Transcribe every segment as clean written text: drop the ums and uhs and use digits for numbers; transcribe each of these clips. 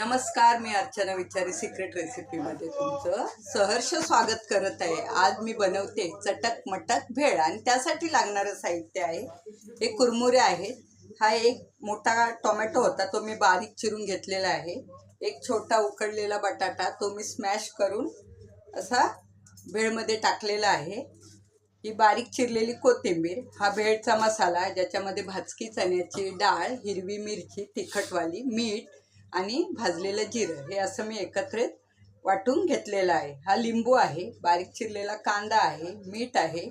नमस्कार, मी अर्चना विचारी सिक्रेट रेसिपीमध्ये तुमचं सहर्ष स्वागत करत आहे। आज मी बनवते चटक मटक भेळ आणि त्यासाठी लागणारं साहित्य आहे हे कुरमुरे आहेत। हा एक मोठा टोमॅटो होता, तो मी बारीक चिरून घेतलेला आहे। एक छोटा उकडलेला बटाटा, तो मी स्मॅश करून असा भेळमध्ये टाकलेला आहे। ही बारीक चिरलेली कोथिंबीर, हा भेळचा मसाला ज्याच्यामध्ये भाजकी चण्याची डाळ, हिरवी मिरची तिखटवाली, मीठ आणि भाजलेलं जिरं हे असं मी एकत्रित वाटून घेतलेलं आहे। हा लिंबू आहे, बारीक चिरलेला कांदा आहे, मीठ आहे,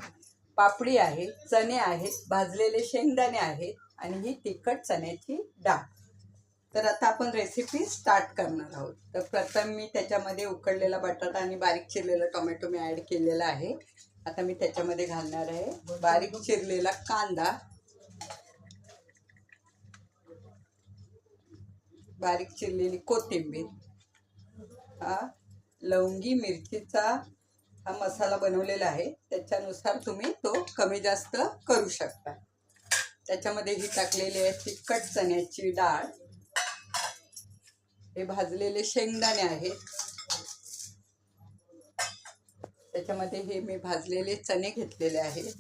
पापडी आहे, चणे आहेत, भाजलेले शेंगदाणे आहेत आणि ही तिखट चण्याची डाळ। तर आता आपण रेसिपी स्टार्ट करणार आहोत। तर प्रथम मी त्याच्यामध्ये उकडलेला बटाटा आणि बारीक चिरलेला टोमॅटो मी ॲड केलेला आहे। आता मी त्याच्यामध्ये घालणार आहे बारीक चिरलेला कांदा, बारीक चिरलेली कोथिंबीर, हा लवंगी मिरचीचा हा मसाला बनवलेला आहे, त्याच्यानुसार तुम्ही तो कमी जास्त करू शकता। त्याच्यामध्ये ही टाकलेली आहे तिखट चण्याची डाळ, हे भाजलेले शेंगदाणे आहेत, त्याच्यामध्ये हे मी भाजलेले चणे घेतलेले आहेत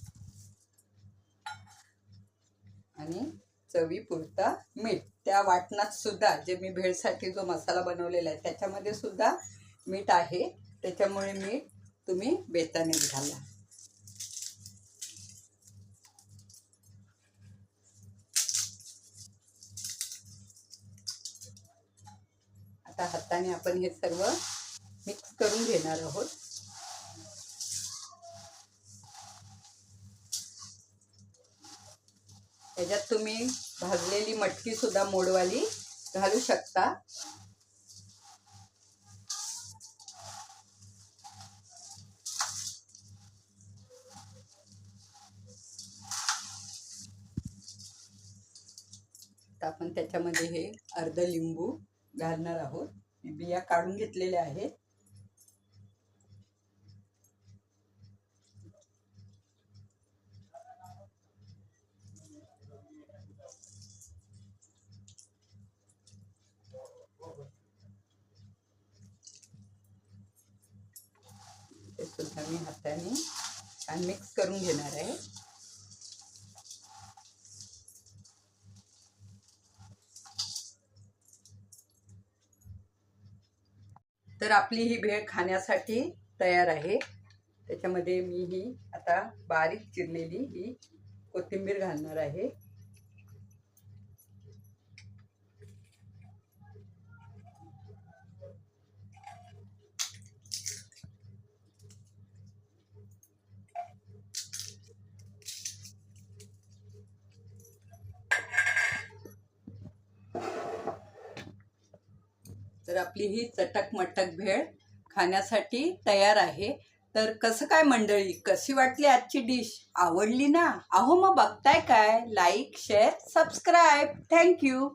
आणि चवीपुरता मीठ। त्या वाटणात सुद्धा जे मी भेळसाठी जो मसाला बनवलेला आहे त्याच्यामध्ये सुद्धा मीठ आहे, त्याच्यामुळे मीठ तुम्ही बेतानेच घाला। आता हाताने आपण हे सर्व मिक्स करून घेणार आहोत। त्याच्यात तुम्ही भाजलेली मटकी सुद्धा मोडवाली घालू शकता। आपण त्याच्यामध्ये हे अर्ध लिंबू घालणार आहोत, बिया काढून घेतलेल्या आहेत। ते सुद्धा मी हाताने छान मिक्स करून घेणार आहे। तर आपली ही भेळ खाण्यासाठी तयार आहे। त्याच्यामध्ये मी ही आता बारीक चिरलेली ही कोथिंबीर घालणार आहे। तर आपली ही चटक मटक भेळ खाण्यासाठी तयार आहे। तर कसं काय मंडळी, कशी वाटली आजची डिश? आवडली ना? अहो मग बघताय काय? Like, share, subscribe. थँक्यू।